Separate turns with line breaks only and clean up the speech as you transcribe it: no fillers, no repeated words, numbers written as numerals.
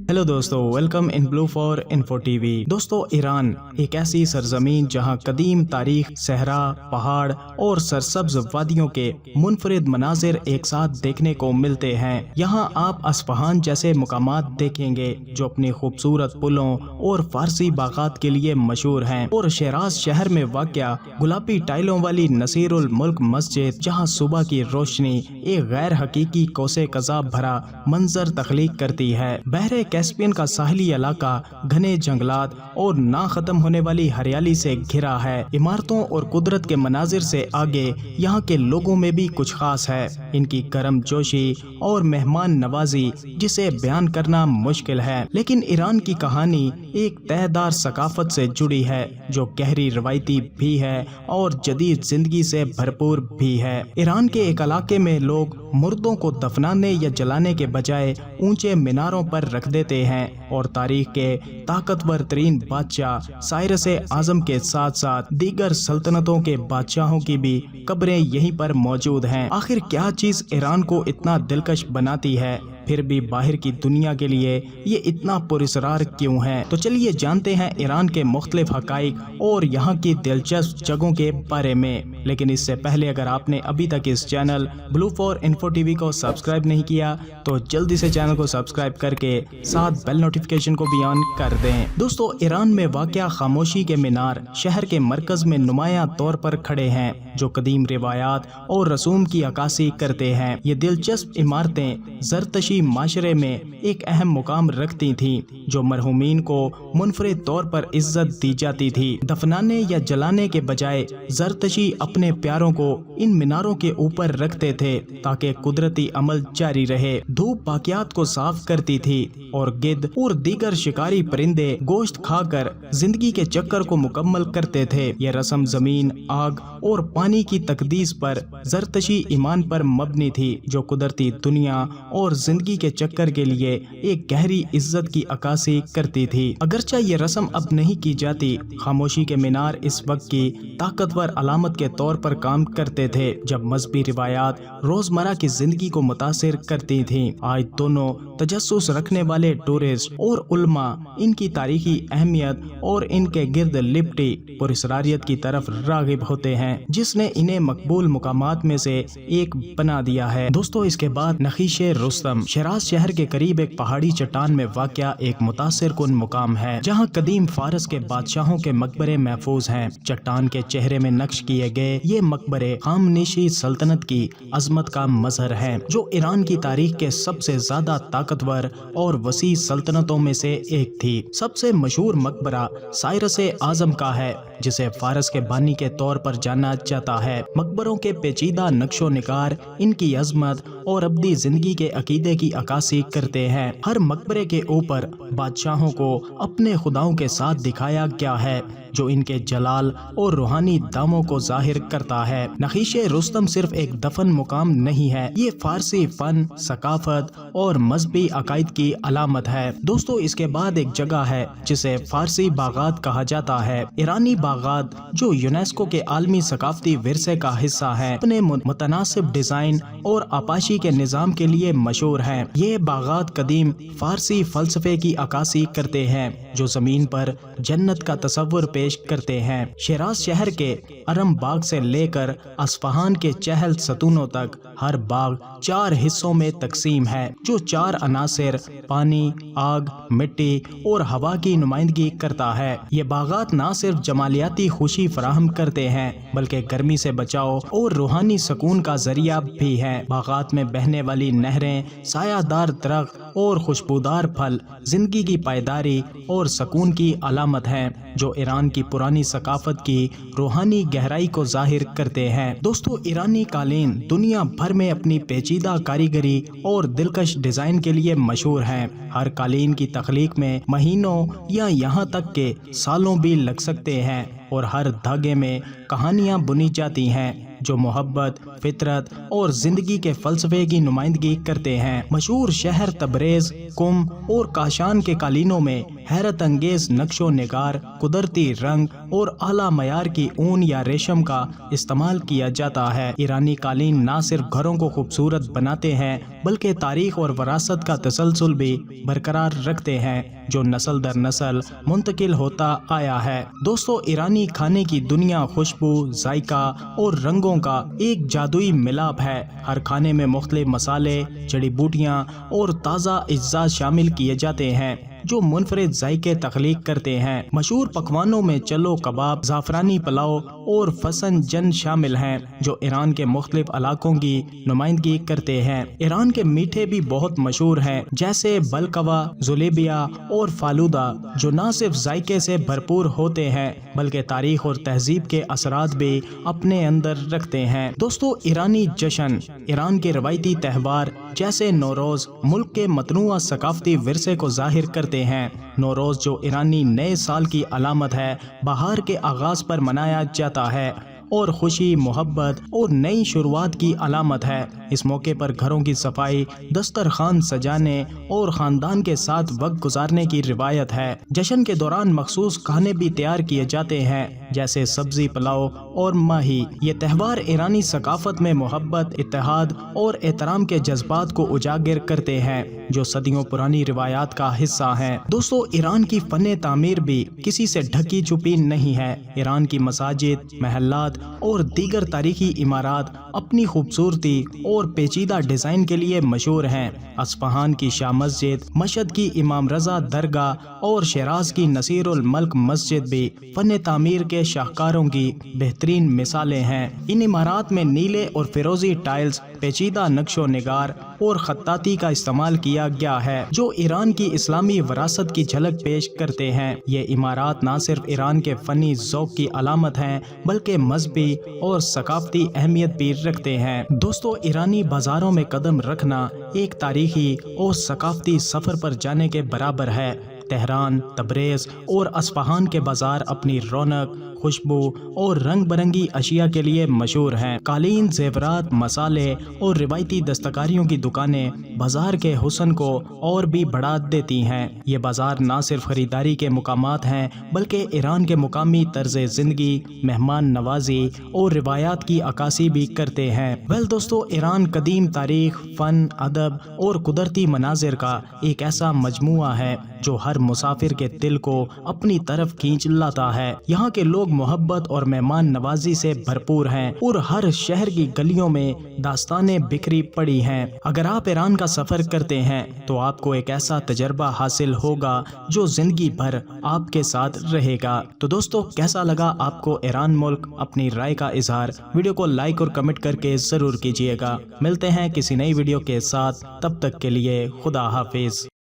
Hello दोस्तों, welcome in blue for info TV. दोस्तों, Iran एक ऐसी सरजमीन जहां कदीम तारीख, सहरा, पहाड़ और सरसब्ज वादियों के मुनफरिद मनाजिर एक साथ देखने को मिलते हैं। यहां आप अस्फहान जैसे मुकामात देखेंगे जो अपनी खूबसूरत पुलों और फारसी बागात के लिए मशहूर हैं, और शिराज शहर में वाक़या गुलाबी टाइलों वाली नसीरुल मुल्क मस्जिद जहां सुबह की रोशनी एक गैर हकीकी कोसे कज़ाब भरा मंजर तख्लीक करती है। बहरे कैस्पियन का साहली इलाका घने जंगलात और ना खत्म होने वाली हरियाली से घिरा है। इमारतों और कुदरत के मनाजिर से आगे यहाँ के लोगों में भी कुछ खास है। इनकी गर्म जोशी और मेहमान नवाजी जिसे बयान करना मुश्किल है। लेकिन ईरान की कहानी एक तहदार सकाफत से जुड़ी है जो गहरी रवायती भी है और जदीद जिंदगी से भरपूर भी है। ईरान के एक इलाके में लोग मुर्दों को दफनाने या जलाने के बजाय ऊंचे मीनारों पर रख देते हैं, और तारीख के ताकतवर तरीन बादशाह साइरस आजम के साथ साथ दीगर सल्तनतों के बादशाहों की भी कब्रें यहीं पर मौजूद हैं। आखिर क्या चीज ईरान को इतना दिलकश बनाती है, फिर भी बाहर की दुनिया के लिए ये इतना पुरस्कार क्यों है? तो चलिए जानते हैं ईरान के मुख्तलिफ हकाइक और यहाँ की दिलचस्प जगहों के बारे में। लेकिन इससे पहले अगर आपने अभी तक इस channel blue for info TV को सब्सक्राइब नहीं किया तो जल्दी से चैनल को सब्सक्राइब करके साथ बेल नोटिफिकेशन को भी ऑन कर दें। दोस्तों, ईरान में वाक़या खामोशी के मीनार शहर के मरकज में नुमायां तौर पर खड़े हैं जो कदीम रिवायात और रसूम की अक्कासी करते हैं। ये दिलचस्प इमारतें ज़रतशी माशरे में एक अहम मुकाम रखती थीं, जो मरहूमीन को मुनफरिद तौर पर इज्जत दी जाती थी। दफनाने या जलाने के बजाय ज़रतशी अपने प्यारों को इन मीनारों के ऊपर रखते थे ताकि कुदरती अमल जारी रहे। धूप बाकियात को साफ करती थी और गिद्ध और दीगर शिकारी परिंदे गोश्त खाकर जिंदगी के चक्कर को मुकम्मल करते थे। यह रस्म जमीन, आग और पानी की तकदीस पर ज़रतशी ईमान पर मबनी थी जो कुदरती दुनिया और जिंदगी के चक्कर के लिए एक गहरी इज्जत की अक्कासी करती थी। अगरचे ये रस्म अब नहीं की जाती, खामोशी के मीनार इस वक्त की ताकतवर अलामत के तौर पर काम करते थे जब मजहबी रिवायात रोजमर्रा की जिंदगी को मुतासिर करती थीं। आज दोनों तजस्सुस रखने वाले टूरिस्ट और उल्मा इनकी तारीखी अहमियत और इनके गिर्द लिपटी पुरस्कारियत की तरफ रागिब होते हैं, जिसने इन्हें मकबूल मुकामात में से एक बना दिया है। दोस्तों, इसके बाद नखीशे रुस्तम शिराज शहर के करीब एक पहाड़ी चट्टान में वाक़या एक मुतासिर कुन मुकाम है जहाँ कदीम फारस के बादशाहों के मकबरे महफूज हैं। चट्टान के चेहरे में नक्श किए गए ये मकबरे खामनेशी सल्तनत की अजमत का मजहर है जो ईरान की तारीख के सबसे ज्यादा ताकतवर और वसी सल्तनतों में से एक थी। सबसे मशहूर मकबरा साइरस आजम का है जिसे फारस के बानी के तौर पर जाना जाता है। मकबरों के पेचीदा नक्शो निकार इनकी अजमत और अब्दी जिंदगी के अकीदे की अक्कासी करते हैं। हर मकबरे के ऊपर बादशाहों को अपने खुदाओं के साथ दिखाया गया है जो इनके जलाल और रूहानी दामों को जाहिर करता है। नखीशे रुस्तम सिर्फ एक दफन मुकाम नहीं है, ये फारसी फन, सकाफत और मजहबी अकायद की अलामत है। दोस्तों, इसके बाद एक जगह है जिसे फारसी बागात कहा जाता है। ईरानी बागात जो यूनेस्को के आलमी सकाफती विरसे का हिस्सा है, अपने मुतनासिब डिजाइन और आपाशी के निजाम के लिए मशहूर है। ये बागात कदीम फारसी फलसफे की अक्कासी करते हैं जो जमीन पर जन्नत का तस्वुर पेश करते हैं। शिराज शहर के अरम बाग से लेकर अस्फहान के चहल सतूनों तक हर बाग 4 हिस्सों में तकसीम है जो 4 अनासिर पानी, आग, मिट्टी और हवा की नुमाइंदगी करता है। ये बागात न सिर्फ जमालियाती खुशी फराहम करते हैं बल्कि गर्मी से बचाव और रूहानी सुकून का जरिया भी है। बागात में बहने वाली नहरें, सायादार दरख्त और खुशबूदार फल जिंदगी की पायदारी और सुकून की अलामत हैं जो ईरान की पुरानी सकाफत की रूहानी गहराई को जाहिर करते हैं। दोस्तों, ईरानी कालीन दुनिया भर में अपनी पेचीदा कारीगरी और दिलकश डिजाइन के लिए मशहूर हैं। हर कालीन की तख्लीक में महीनों या यहाँ तक के सालों भी लग सकते हैं और हर धागे में कहानियाँ बुनी जाती हैं جو محبت، فطرت اور زندگی کے فلسفے کی نمائندگی کرتے ہیں۔ مشہور شہر تبریز، قم اور کاشان کے قالینوں میں حیرت انگیز نقش و نگار، قدرتی رنگ اور اعلیٰ معیار کی اون یا ریشم کا استعمال کیا جاتا ہے۔ ایرانی قالین نہ صرف گھروں کو خوبصورت بناتے ہیں بلکہ تاریخ اور وراثت کا تسلسل بھی برقرار رکھتے ہیں جو نسل در نسل منتقل ہوتا آیا ہے۔ دوستو، ایرانی کھانے کی دنیا خوشبو، ذائقہ اور رنگوں کا ایک جادوئی ملاپ ہے۔ ہر کھانے میں مختلف مسالے، جڑی بوٹیاں اور تازہ اجزاء شامل کیے جاتے ہیں جو منفرد ذائقے تخلیق کرتے ہیں۔ مشہور پکوانوں میں چلو کباب، زعفرانی پلاؤ اور فسن جن شامل ہیں جو ایران کے مختلف علاقوں کی نمائندگی کرتے ہیں۔ ایران کے میٹھے بھی بہت مشہور ہیں جیسے بلکوا، زلیبیہ اور فالودہ، جو نہ صرف ذائقے سے بھرپور ہوتے ہیں بلکہ تاریخ اور تہذیب کے اثرات بھی اپنے اندر رکھتے ہیں۔ دوستو، ایرانی جشن، ایران کے روایتی تہوار جیسے نوروز ملک کے متنوع ثقافتی ورثے کو ظاہر کرتے ہیں۔ نوروز، جو ایرانی نئے سال کی علامت ہے، بہار کے آغاز پر منایا جاتا ہے اور خوشی، محبت اور نئی شروعات کی علامت ہے۔ اس موقع پر گھروں کی صفائی، دسترخوان سجانے اور خاندان کے ساتھ وقت گزارنے کی روایت ہے۔ جشن کے دوران مخصوص کھانے بھی تیار کیے جاتے ہیں جیسے سبزی پلاؤ اور ماہی۔ یہ تہوار ایرانی ثقافت میں محبت، اتحاد اور احترام کے جذبات کو اجاگر کرتے ہیں جو صدیوں پرانی روایات کا حصہ ہیں۔ دوستو، ایران کی فن تعمیر بھی کسی سے ڈھکی چھپی نہیں ہے۔ ایران کی مساجد، محلات اور دیگر تاریخی عمارات اپنی خوبصورتی اور پیچیدہ ڈیزائن کے لیے مشہور ہیں۔ اصفہان کی شاہ مسجد، مشہد کی امام رضا درگاہ اور شیراز کی نصیر الملک مسجد بھی فن تعمیر کے شاہکاروں کی بہترین مثالیں ہیں۔ ان عمارات میں نیلے اور فیروزی ٹائلز، پیچیدہ نقش و نگار اور خطاطی کا استعمال کیا گیا ہے جو ایران کی اسلامی وراثت کی جھلک پیش کرتے ہیں۔ یہ عمارات نہ صرف ایران کے فنی ذوق کی علامت ہیں بلکہ مذہبی اور ثقافتی اہمیت بھی رکھتے ہیں۔ دوستو، ایرانی بازاروں میں قدم رکھنا ایک تاریخی اور ثقافتی سفر پر جانے کے برابر ہے۔ تہران، تبریز اور اصفہان کے بازار اپنی رونق، خوشبو اور رنگ برنگی اشیاء کے لیے مشہور ہیں۔ قالین، زیورات، مسالے اور روایتی دستکاریوں کی دکانیں بازار کے حسن کو اور بھی بڑھا دیتی ہیں۔ یہ بازار نہ صرف خریداری کے مقامات ہیں بلکہ ایران کے مقامی طرز زندگی، مہمان نوازی اور روایات کی عکاسی بھی کرتے ہیں۔ دوستو، ایران قدیم تاریخ، فن، ادب اور قدرتی مناظر کا ایک ایسا مجموعہ ہے جو ہر مسافر کے دل کو اپنی طرف کھینچ لاتا ہے۔ یہاں کے لوگ محبت اور مہمان نوازی سے بھرپور ہیں اور ہر شہر کی گلیوں میں داستانیں بکھری پڑی ہیں۔ اگر آپ ایران کا سفر کرتے ہیں تو آپ کو ایک ایسا تجربہ حاصل ہوگا جو زندگی بھر آپ کے ساتھ رہے گا۔ تو دوستو، کیسا لگا آپ کو ایران ملک؟ اپنی رائے کا اظہار ویڈیو کو لائک اور کمنٹ کر کے ضرور کیجیے گا۔ ملتے ہیں کسی نئی ویڈیو کے ساتھ، تب تک کے لیے خدا حافظ۔